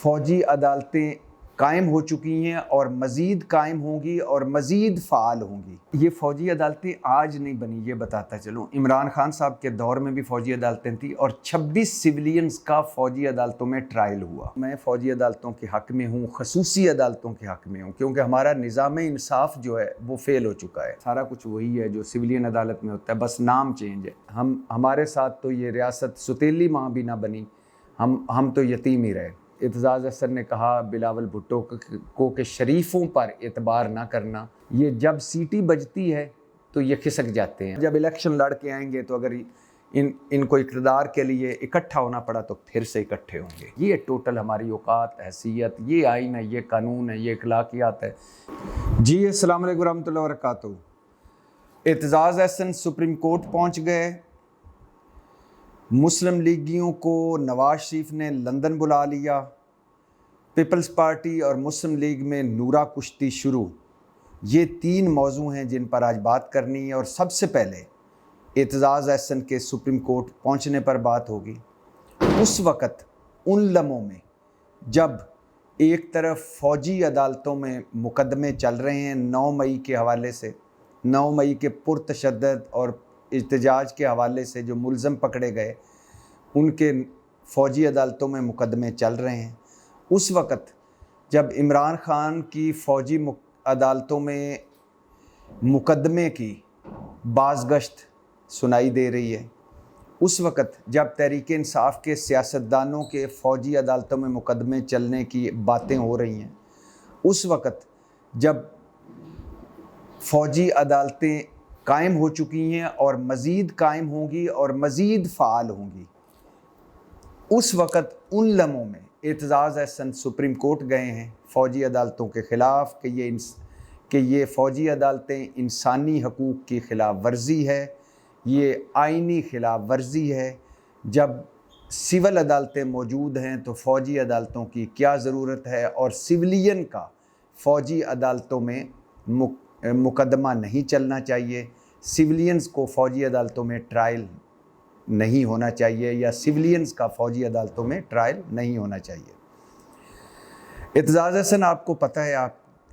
फ़ौजी अदालतें कायम हो चुकी हैं और मज़ीद कायम होंगी और मज़ीद फ़ाल होंगी। ये फ़ौजी अदालतें आज नहीं बनी, ये बताता चलूँ। इमरान खान साहब के दौर में भी फ़ौजी अदालतें थी और 26 सिविलियंस का फ़ौजी अदालतों में ट्रायल हुआ। मैं फ़ौजी अदालतों के हक़ में हूँ, ख़ुसूसी अदालतों के हक़ में हूँ, क्योंकि हमारा निज़ाम इंसाफ़ जो है वो फ़ेल हो चुका है। सारा कुछ वही है जो सिविलियन अदालत में होता है, बस नाम चेंज है। हमारे साथ तो ये रियासत सुतीली माँ भी ना बनी, हम तो यतीम ही रहे। एतजाज़ अहसन ने कहा बिलावल भुट्टो को कि शरीफों पर एतबार ना करना, ये जब सीटी बजती है तो ये खिसक जाते हैं। जब इलेक्शन लड़ के आएंगे तो अगर इनको इक़्तिदार के लिए इकट्ठा होना पड़ा तो फिर से इकट्ठे होंगे। ये टोटल हमारी औकात, हैसियत, ये आइन है, ये कानून है, ये अखलाकियात है। जी अस्सलाम वालेकुम रहमतुल्लाहि व बरकातहू। एतजाज़ अहसन सुप्रीम कोर्ट पहुँच गए। मुस्लिम लीगियों को नवाज शरीफ ने लंदन बुला लिया। पीपल्स पार्टी और मुस्लिम लीग में नूरा कुश्ती शुरू। ये 3 मौजू हैं जिन पर आज बात करनी है और सबसे पहले एतजाज़ अहसन के सुप्रीम कोर्ट पहुंचने पर बात होगी। उस वक़्त उन लम्हों में जब एक तरफ फ़ौजी अदालतों में मुकदमे चल रहे हैं 9 मई के हवाले से, 9 मई के पुरतशद्दद और एहतजाज के हवाले से जो मुलज़म पकड़े गए उनके फ़ौजी अदालतों में मुकदमे चल रहे हैं, उस वक़्त जब इमरान ख़ान की फ़ौजी अदालतों में मुकदमे की बाज़गश्त सुनाई दे रही है, उस वक़्त जब तहरीक इंसाफ के सियासतदानों के फ़ौजी अदालतों में मुकदमे चलने की बातें हो रही हैं, उस वक़्त जब फ़ौजी अदालतें कायम हो चुकी हैं और मज़ीद कायम होंगी और मज़ीद फ़ाल होंगी, उस वक़्त उन लम्हों में एतजाज़ अहसन सुप्रीम कोर्ट गए हैं फ़ौजी अदालतों के ख़िलाफ़ कि ये फ़ौजी अदालतें इंसानी हकूक़ की ख़िलाफ़ वर्जी है, ये आइनी ख़िलाफ़ वर्जी है। जब सिविल अदालतें मौजूद हैं तो फ़ौजी अदालतों की क्या ज़रूरत है, और सिविलियन का फ़ौजी अदालतों में मुकदमा नहीं चलना चाहिए, सिविलियंस को फ़ौजी अदालतों में ट्रायल नहीं होना चाहिए, या सिविलियंस का फ़ौजी अदालतों में ट्रायल नहीं होना चाहिए। एतजाज़ अहसन, आपको पता है,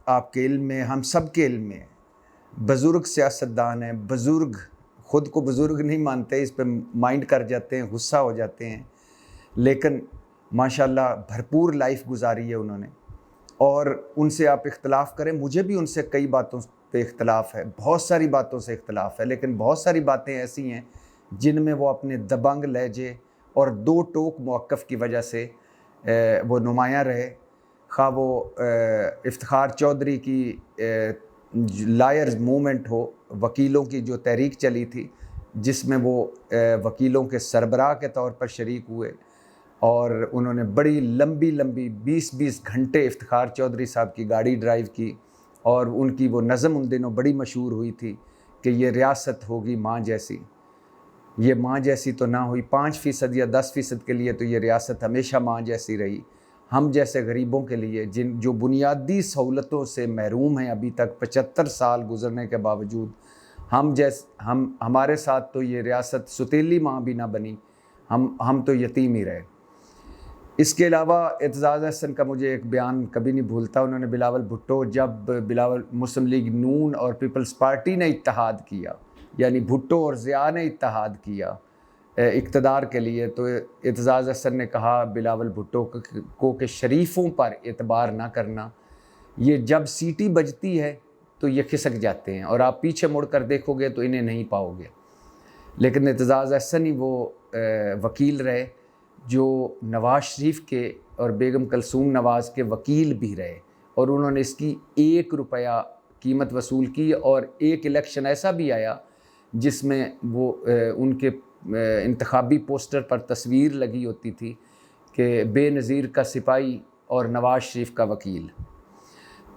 आपके इल्म में, हम सब के इल्म में, बुज़ुर्ग सियासतदान हैं, बुज़ुर्ग ख़ुद को बुज़ुर्ग नहीं मानते, इस पे माइंड कर जाते हैं, गुस्सा हो जाते हैं, लेकिन माशाल्लाह भरपूर लाइफ गुजारी है उन्होंने। और उनसे आप इख्तलाफ करें, मुझे भी उनसे कई बातों पे इख्तलाफ है, बहुत सारी बातों से इख्तलाफ है, लेकिन बहुत सारी बातें ऐसी हैं जिनमें वो अपने दबंग लहजे और 2 टोक मौक़िफ़ की वजह से वो नुमायाँ रहे। खा वो इफ्तिखार चौधरी की लायर्स मूवमेंट हो, वकीलों की जो तहरीक चली थी, जिसमें वो वकीलों के सरबराह के तौर पर शरीक हुए और उन्होंने बड़ी लंबी 20-20 घंटे इफ्तिखार चौधरी साहब की गाड़ी ड्राइव की, और उनकी वो नज़म उन दिनों बड़ी मशहूर हुई थी कि ये रियासत होगी माँ जैसी। ये माँ जैसी तो ना हुई, 5% या 10% के लिए तो ये रियासत हमेशा माँ जैसी रही। हम जैसे गरीबों के लिए, जो बुनियादी सहूलतों से महरूम हैं अभी तक 75 साल गुजरने के बावजूद, हमारे साथ तो ये रियासत सुतीली माँ भी ना बनी, हम तो यतीम ही रहे। इसके अलावा एतजाज़ अहसन का मुझे एक बयान कभी नहीं भूलता। उन्होंने बिलावल भुट्टो, जब मुस्लिम लीग नून और पीपल्स पार्टी ने इत्तेहाद किया, यानी भुट्टो और ज़िया ने इत्तेहाद किया इक़्तिदार के लिए, तो एतजाज़ अहसन ने कहा बिलावल भुट्टो को कि शरीफों पर एतबार ना करना, ये जब सीटी बजती है तो ये खिसक जाते हैं और आप पीछे मुड़ कर देखोगे तो इन्हें नहीं पाओगे। लेकिन एतजाज़ अहसन ही वो वकील रहे जो नवाज शरीफ के और बेगम कलसूम नवाज़ के वकील भी रहे, और उन्होंने इसकी 1 रुपया कीमत वसूल की। और एक इलेक्शन ऐसा भी आया जिसमें वो उनके इंतखाबी पोस्टर पर तस्वीर लगी होती थी कि बेनज़ीर का सिपाही और नवाज शरीफ का वकील।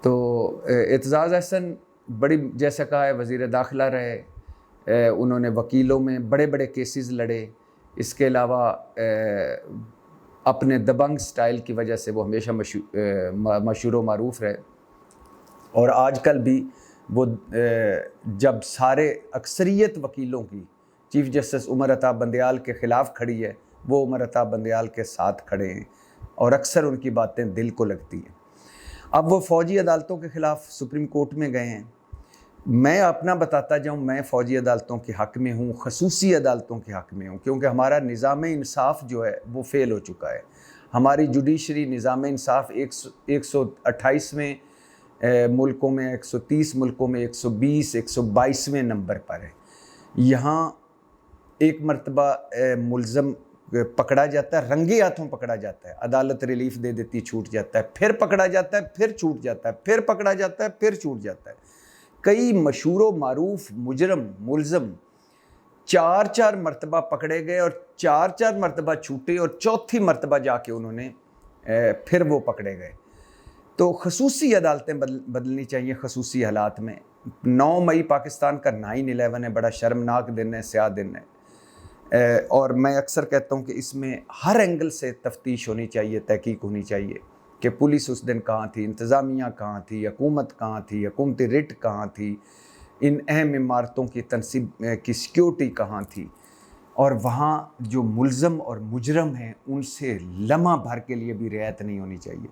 तो एतजाज़ अहसन बड़ी, जैसा कहा है, वज़ीर दाखिला रहे, उन्होंने वकीलों में बड़े बड़े केसेस लड़े। इसके अलावा अपने दबंग स्टाइल की वजह से वो हमेशा मशहूर व मारूफ़ रहे। और आजकल भी वो जब सारे अक्सरियत वकीलों की चीफ़ जस्टिस उमर अता बंदयाल के ख़िलाफ़ खड़ी है, वो उमर अता बंदयाल के साथ खड़े हैं। और अक्सर उनकी बातें दिल को लगती हैं। अब वो फ़ौजी अदालतों के ख़िलाफ़ सुप्रीम कोर्ट में गए हैं। मैं अपना बताता जाऊँ, मैं फ़ौजी अदालतों के हक़ में हूँ, ख़ुसूसी अदालतों के हक़ में हूँ, क्योंकि हमारा निज़ाम इंसाफ़ जो है वो फ़ेल हो चुका है। हमारी जुडिशरी निज़ाम इंसाफ़ 128वें मुल्कों में, 130 मुल्कों में 120, 122वें नंबर पर है। यहाँ एक मरतबा मुल्ज़म पकड़ा जाता है, रंगे हाथों पकड़ा जाता है, अदालत रिलीफ दे देती, छूट जाता है, फिर पकड़ा जाता है, फिर छूट जाता है, फिर पकड़ा जाता है, फिर छूट जाता है। कई मशहूर मारूफ मुजरम मुल्ज़म 4-4 मरतबा पकड़े गए और 4-4 मरतबा छूटे और चौथी मरतबा जाके उन्होंने फिर वो पकड़े गए। तो ख़ुसूसी अदालतें बदलनी चाहिए ख़ुसूसी हालात में। 9 मई पाकिस्तान का 9/11 है, बड़ा शर्मनाक दिन है, स्याह दिन है। और मैं अक्सर कहता हूँ कि इसमें हर एंगल से तफ्तीश होनी चाहिए, तहकीक होनी चाहिए कि पुलिस उस दिन कहाँ थी, इंतज़ामिया कहाँ थी, हुकूमत कहाँ थी, हुकूमती रिट कहाँ थी, इन अहम इमारतों की तनसीब की सिक्योरिटी कहाँ थी, और वहाँ जो मुल्ज़म और मुजरम हैं उनसे लम्हा भर के लिए भी रियायत नहीं होनी चाहिए।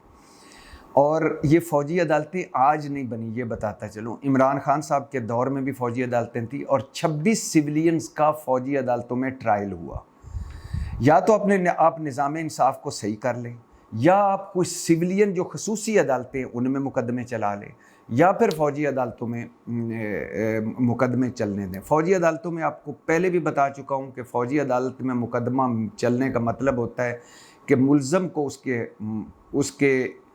और ये फ़ौजी अदालतें आज नहीं बनी, ये बताता चलूँ, इमरान खान साहब के दौर में भी फ़ौजी अदालतें थी और 26 सिविलियंस का फ़ौजी अदालतों में ट्रायल हुआ। या तो आप निज़ाम इंसाफ़ को सही कर लें, या आप कुछ सिविलियन जो ख़ुसूसी अदालतें उनमें मुकदमे चला लें, या फिर फ़ौजी अदालतों में मुकदमे चलने दें। फ़ौजी अदालतों में आपको पहले भी बता चुका हूँ कि फ़ौजी अदालत में मुकदमा चलने का मतलब होता है कि मुल्ज़म को उसके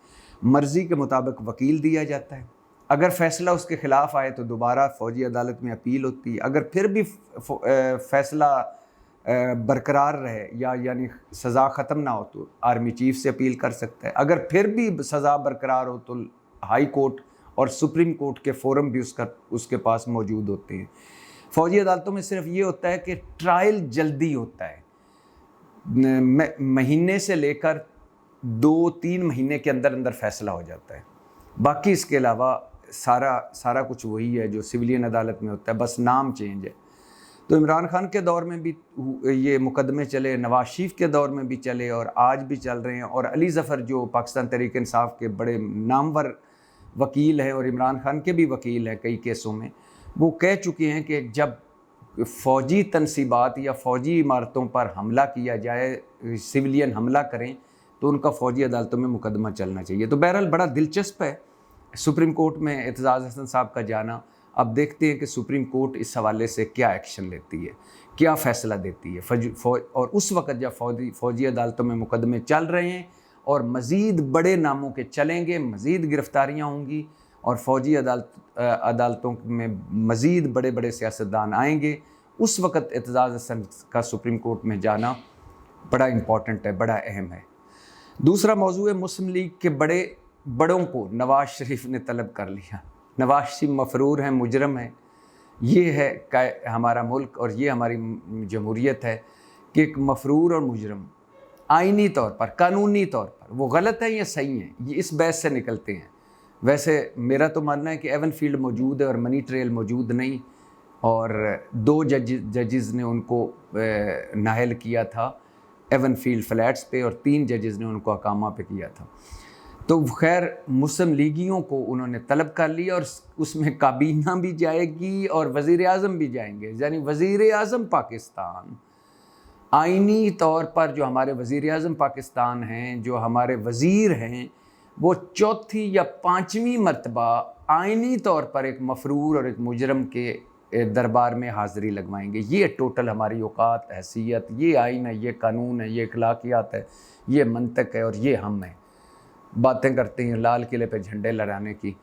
मर्ज़ी के मुताबिक वकील दिया जाता है। अगर फ़ैसला उसके ख़िलाफ़ आए तो दोबारा फ़ौजी अदालत में अपील होती है। अगर फिर भी फ़ैसला बरकरार रहे यानी सज़ा ख़त्म ना हो तो आर्मी चीफ़ से अपील कर सकता है। अगर फिर भी सज़ा बरकरार हो तो हाई कोर्ट और सुप्रीम कोर्ट के फ़ोरम भी उसके पास मौजूद होते हैं। फ़ौजी अदालतों में सिर्फ ये होता है कि ट्रायल जल्दी होता है, महीने से लेकर 2-3 महीने के अंदर अंदर फ़ैसला हो जाता है। बाकी इसके अलावा सारा कुछ वही है जो सिविलियन अदालत में होता है, बस नाम चेंज है। तो इमरान खान के दौर में भी ये मुकदमे चले, नवाज शरीफ के दौर में भी चले और आज भी चल रहे हैं। और अली ज़फ़र जो पाकिस्तान तहरीक इंसाफ के बड़े नामवर वकील हैं और इमरान खान के भी वकील हैं कई केसों में, वो कह चुके हैं कि जब फ़ौजी तनसीबात या फ़ौजी इमारतों पर हमला किया जाए, सिविलियन हमला करें, तो उनका फ़ौजी अदालतों में मुकदमा चलना चाहिए। तो बहरहाल बड़ा दिलचस्प है सुप्रीम कोर्ट में एतज़ाज़ हसन साहब का जाना। अब देखते हैं कि सुप्रीम कोर्ट इस हवाले से क्या एक्शन लेती है, क्या फ़ैसला देती है। और उस वक़्त जब फ़ौजी अदालतों में मुकदमे चल रहे हैं और मज़ीद बड़े नामों के चलेंगे, मज़ीद गिरफ़्तारियाँ होंगी और फ़ौजी अदालतों में मज़ीद बड़े बड़े सियासतदान आएंगे, उस वक़्त एतज़ाज़ हसन का सुप्रीम कोर्ट में जाना बड़ा इम्पॉर्टेंट है, बड़ा अहम है। दूसरा मौजू है मुस्लिम लीग के बड़ों को नवाज़ शरीफ ने तलब कर लिया। नवाज़ शरीफ मफरूर हैं, मुजरम हैं। ये है हमारा मुल्क और ये हमारी जमहूरियत है कि एक मफरूर और मुजरम आइनी तौर पर, कानूनी तौर पर वो गलत है या सही हैं, ये इस बहस से निकलते हैं। वैसे मेरा तो मानना है कि एवन फील्ड मौजूद है और मनी ट्रेल मौजूद नहीं, और 2 जजेस ने उनको नाहल किया था एवन फील्ड फ्लैट्स पे और 3 जजेस ने उनको अकामा पे किया था। तो खैर मुस्लिम लीगियों को उन्होंने तलब कर लिया और उसमें काबीना भी जाएगी और वज़ीर आज़म भी जाएंगे। यानी वज़ीर आज़म पाकिस्तान, आइनी तौर पर जो हमारे वज़ीर आज़म पाकिस्तान हैं, जो हमारे वज़ीर हैं, वो चौथी या 5वीं मरतबा आइनी तौर पर एक मफरूर और एक मुजरम के दरबार में हाज़िरी लगवाएंगे। ये टोटल हमारी औकात, हैसियत, ये आइन है, ये कानून है, ये अखलाकियात है, ये मंतक है और ये हम हैं। बातें करते हैं लाल किले पे झंडे लहराने की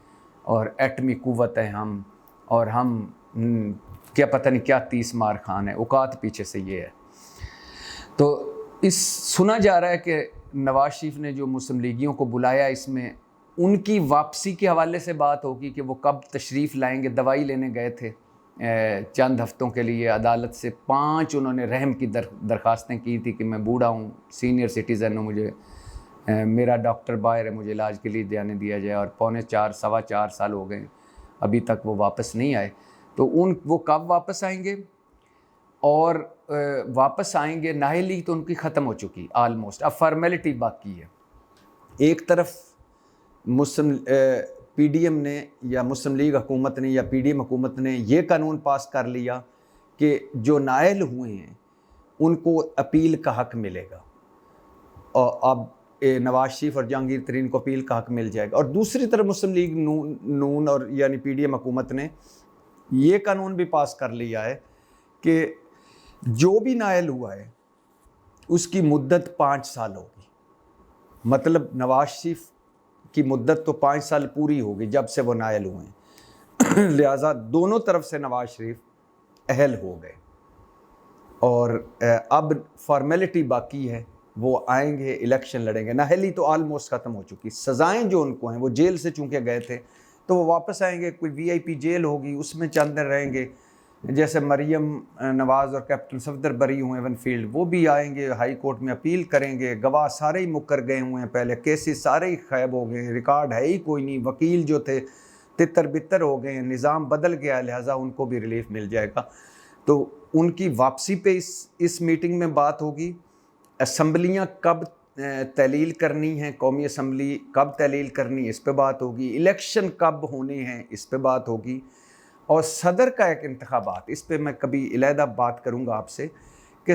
और एटमी क़ुव्वत है हम, और हम क्या पता नहीं क्या 30 मार खान है, औकात पीछे से ये है। तो सुना जा रहा है कि नवाज शरीफ ने जो मुस्लिम लीगियों को बुलाया, इसमें उनकी वापसी के हवाले से बात होगी कि वो कब तशरीफ़ लाएंगे। दवाई लेने गए थे चंद हफ़्तों के लिए, अदालत से 5 उन्होंने रहम की दरख्वास्तें की थी कि मैं बूढ़ा हूँ, सीनियर सिटीज़न हूँ, मुझे मेरा डॉक्टर बाहर है, मुझे इलाज के लिए जाने दिया जाए। और 4.25 साल हो गए, अभी तक वो वापस नहीं आए। तो वो कब वापस आएंगे, और वापस आएंगे नाहली तो उनकी ख़त्म हो चुकी आलमोस्ट, अब फॉर्मेलिटी बाकी है। एक तरफ मुस्लिम पीडीएम ने या मुस्लिम लीग हुकूमत ने या पीडीएम हुकूमत ने ये कानून पास कर लिया कि जो नाअहल हुए हैं उनको अपील का हक़ मिलेगा, और अब नवाज शरीफ और जहांगीर तरीन को अपील का हक़ मिल जाएगा। और दूसरी तरफ मुस्लिम लीग नून और यानी पीडीएम हुकूमत ने ये कानून भी पास कर लिया है कि जो भी नाअहल हुआ है उसकी मुद्दत 5 साल होगी। मतलब नवाज शरीफ की मुद्दत तो 5 साल पूरी होगी जब से वो नाअहल हुए हैं लिहाजा दोनों तरफ से नवाज शरीफ अहल हो गए, और अब फॉर्मेलिटी बाकी है, वो आएंगे, इलेक्शन लड़ेंगे। नाअहली तो आलमोस्ट ख़त्म हो चुकी, सज़ाएं जो उनको हैं, वो जेल से चूँकि गए थे तो वो वापस आएंगे, कोई वीआईपी जेल होगी उसमें चंद दिन रहेंगे, जैसे मरियम नवाज़ और कैप्टन सफदर बरी हुए वनफील्ड, वो भी आएंगे, हाई कोर्ट में अपील करेंगे। गवाह सारे ही मुकर गए हुए हैं, पहले केसेस सारे ही खैब हो गए हैं, रिकॉर्ड है ही कोई नहीं, वकील जो थे तितर बितर हो गए हैं, निज़ाम बदल गया, लिहाजा उनको भी रिलीफ मिल जाएगा। तो उनकी वापसी पे इस मीटिंग में बात होगी। असम्बलियाँ कब तहलील करनी है, कौमी असम्बली कब तहलील करनी, इस पे बात होगी। इलेक्शन कब होने हैं, इस पे बात होगी। और सदर का एक इंतखाबात, इस पे मैं कभी अलहदा बात करूँगा आपसे कि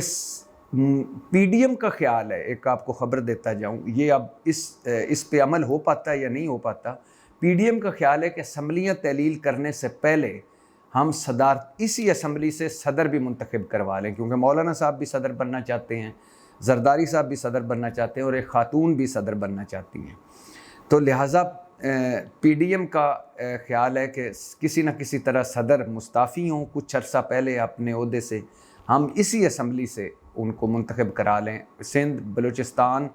पीडीएम का ख्याल है, एक आपको ख़बर देता जाऊँ, ये अब इस पे अमल हो पाता है या नहीं हो पाता। पीडीएम का ख्याल है कि असम्बलियाँ तहलील करने से पहले हम इसी असम्बली से सदर भी मुंतखब करवा लें, क्योंकि मौलाना साहब भी सदर बनना चाहते हैं, जरदारी साहब भी सदर बनना चाहते हैं, और एक खातून भी सदर बनना चाहती हैं। तो लिहाजा पीडीएम का ख्याल है कि किसी न किसी तरह सदर मुस्ताफ़ी हों कुछ अर्सा पहले अपने ओहदे से, हम इसी असम्बली से उनको मुंतखब करा लें, सिंध, बलूचिस्तान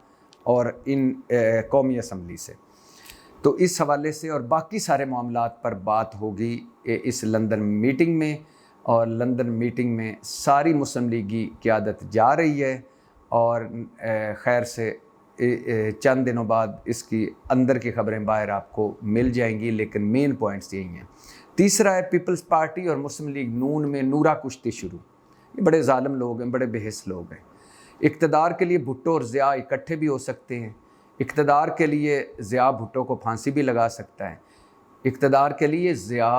और इन कौमी असम्बली से। तो इस हवाले से और बाकी सारे मामलात पर बात होगी इस लंदन मीटिंग में, और लंदन मीटिंग में सारी मुस्लिम लीगी क़यादत जा रही है, और खैर से चंद दिनों बाद इसकी अंदर की खबरें बाहर आपको मिल जाएंगी, लेकिन मेन पॉइंट्स यही हैं। तीसरा है पीपल्स पार्टी और मुस्लिम लीग नून में नूरा कुश्ती शुरू। ये बड़े जालिम लोग हैं, बड़े बेहिस लोग हैं। इक़्तिदार के लिए भुट्टो और ज़िया इकट्ठे भी हो सकते हैं। इक़्तिदार के लिए ज़िया भुट्टो को फांसी भी लगा सकता है, इक़्तिदार के लिए ज़िया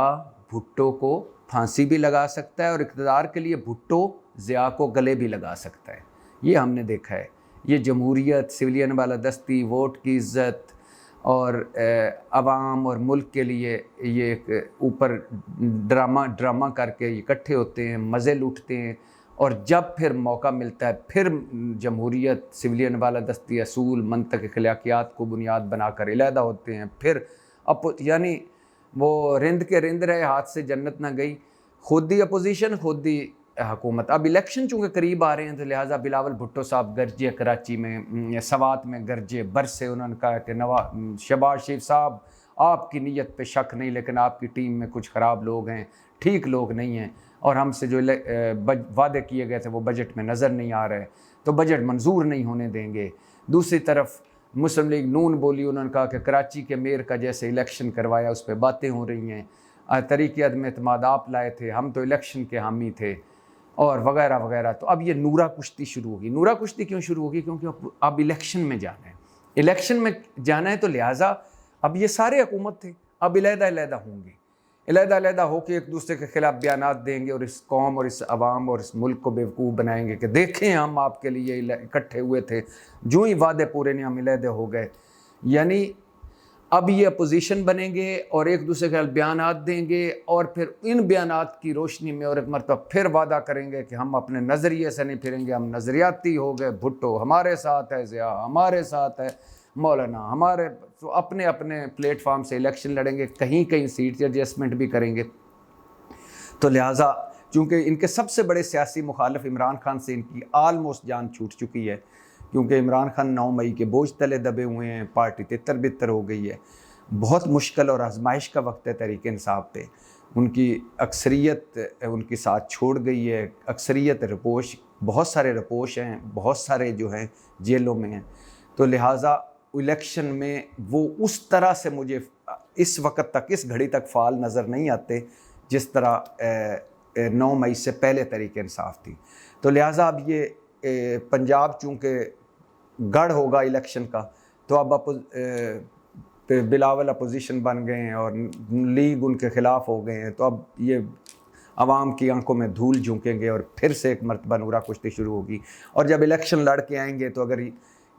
भुट्टो को फांसी भी लगा सकता है, और इक़्तिदार के लिए भुट्टो ज़िया को गले भी लगा सकता है। ये हमने देखा है। ये जमहूरियत, सिविलियन बालादस्ती, वोट की इज़्ज़त और अवाम और मुल्क के लिए ये एक ऊपर ड्रामा करके इकट्ठे होते हैं, मज़े लूटते हैं, और जब फिर मौका मिलता है फिर जमहूरियत, सिविलियन बालादस्ती, असूल, मंतक, अखलाकियात को बुनियाद बनाकर अलहदा होते हैं। फिर यानी वो रिंद के रिंद रहे, हाथ से जन्नत ना गई, खुद ही अपोजिशन, खुद ही हुकूमत। अब इलेक्शन चूँकि करीब आ रहे हैं तो लिहाजा बिलावल भुट्टो साहब गरजे, कराची में सवात में गरजे, बरसे, उन्होंने कहा कि शहबाज शरीफ साहब आपकी नीयत पे शक नहीं, लेकिन आपकी टीम में कुछ ख़राब लोग हैं, ठीक लोग नहीं हैं, और हमसे जो वादे किए गए थे वो बजट में नज़र नहीं आ रहे, तो बजट मंजूर नहीं होने देंगे। दूसरी तरफ मुस्लिम लीग नून बोली, उन्होंने कहा कि कराची के मेयर का जैसे इलेक्शन करवाया उस पर बातें हो रही हैं, तरीक़े अदम एतमाद आप लाए थे, हम तो इलेक्शन के हामी थे, और वगैरह वगैरह। तो अब ये नूरा कुश्ती शुरू होगी। नूरा कुश्ती क्यों शुरू होगी? क्योंकि अब इलेक्शन में जाना है, इलेक्शन में जाना है, तो लिहाजा अब ये सारे हुकूमत थे, अब अलहदा होंगे, अलहदा होकर एक दूसरे के ख़िलाफ़ बयानात देंगे, और इस कौम और इस अवाम और इस मुल्क को बेवकूफ़ बनाएंगे कि देखें हम आपके लिए इकट्ठे हुए थे, जो ही वादे पूरे नहीं, हम अलहदे हो गए। यानी अब ये अपोजिशन बनेंगे और एक दूसरे के बयानात देंगे, और फिर इन बयानात की रोशनी में और एक मरतबा फिर वादा करेंगे कि हम अपने नज़रिए से नहीं फिरेंगे, हम नज़रियाती हो गए, भुट्टो हमारे साथ है, ज़िया हमारे साथ है, मौलाना हमारे, तो अपने अपने प्लेटफार्म से इलेक्शन लड़ेंगे, कहीं कहीं सीट एडजस्टमेंट भी करेंगे। तो लिहाजा चूँकि इनके सबसे बड़े सियासी मुखालिफ इमरान खान से इनकी आलमोस्ट जान छूट चुकी है, क्योंकि इमरान खान 9 मई के बोझ तले दबे हुए हैं, पार्टी तितर बितर हो गई है, बहुत मुश्किल और आजमाइश का वक्त है तहरीक इंसाफ पे। उनकी अक्सरियत उनके साथ छोड़ गई है, अक्सरियत रिपोश, बहुत सारे रिपोश हैं, बहुत सारे जो हैं जेलों में हैं। तो लिहाजा इलेक्शन में वो उस तरह से मुझे इस वक्त तक, इस घड़ी तक फ़ाल नज़र नहीं आते जिस तरह 9 मई से पहले तहरीक इंसाफ थी। तो लिहाजा अब ये पंजाब चूँकि गढ़ होगा इलेक्शन का, तो अब बिलावल अपोजिशन बन गए हैं और लीग उनके ख़िलाफ़ हो गए हैं, तो अब ये आवाम की आंखों में धूल झोंकेंगे और फिर से एक मरतबा नूरा कुश्ती शुरू होगी। और जब इलेक्शन लड़ के आएंगे तो अगर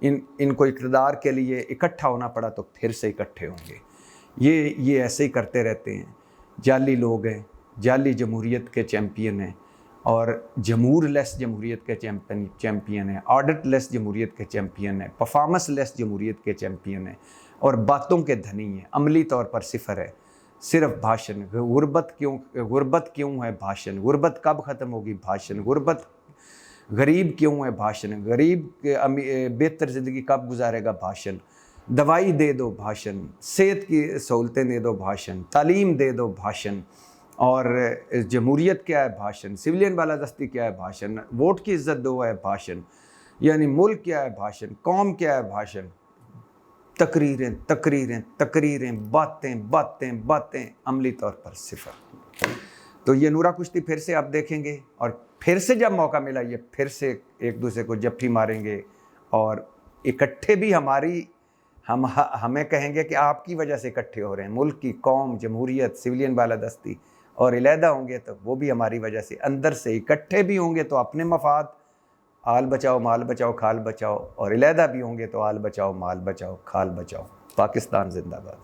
इनको इक़्तिदार के लिए इकट्ठा होना पड़ा तो फिर से इकट्ठे होंगे। ये ऐसे ही करते रहते हैं। जाली लोग हैं, जाली जमहूरियत के चैम्पियन हैं और जमहूर लेस जमहूरियत के चैम्पियन हैं, ऑडिट लेस जमहूरियत के चैम्पियन हैं, परफॉर्मेंस लेस जमहूरियत के चैम्पियन हैं और बातों के धनी हैं, अमली तौर पर सिफर है, सिर्फ भाषण। गुर्बत क्यों है भाषण, गुर्बत कब ख़त्म होगी भाषण, गुर्बत गरीब क्यों है भाषण, गरीब बेहतर ज़िंदगी कब गुजारेगा भाषण, दवाई दे दो भाषण, सेहत की सहूलतें दे दो भाषण, तालीम दे दो भाषण, और जमहूरियत क्या है भाषण, सिविलियन बालादस्ती क्या है भाषण, वोट की इज्जत दो है भाषण, यानी मुल्क क्या है भाषण, कौम क्या है भाषण, तकरीरें तकरीरें तकरीरें, बातें बातें बातें, अमली तौर पर सिफर। तो ये नूरा कुश्ती फिर से आप देखेंगे और फिर से जब मौका मिला ये फिर से एक दूसरे को जप्फी मारेंगे और इकट्ठे भी हमें कहेंगे कि आपकी वजह से इकट्ठे हो रहे हैं, मुल्क की कौम, जमहूरियत, सिविलियन बालादस्ती, और अलहदा होंगे तो वो भी हमारी वजह से। अंदर से इकट्ठे भी होंगे तो अपने मफाद, आल बचाओ माल बचाओ खाल बचाओ, और अलहदा भी होंगे तो आल बचाओ माल बचाओ खाल बचाओ। पाकिस्तान जिंदाबाद।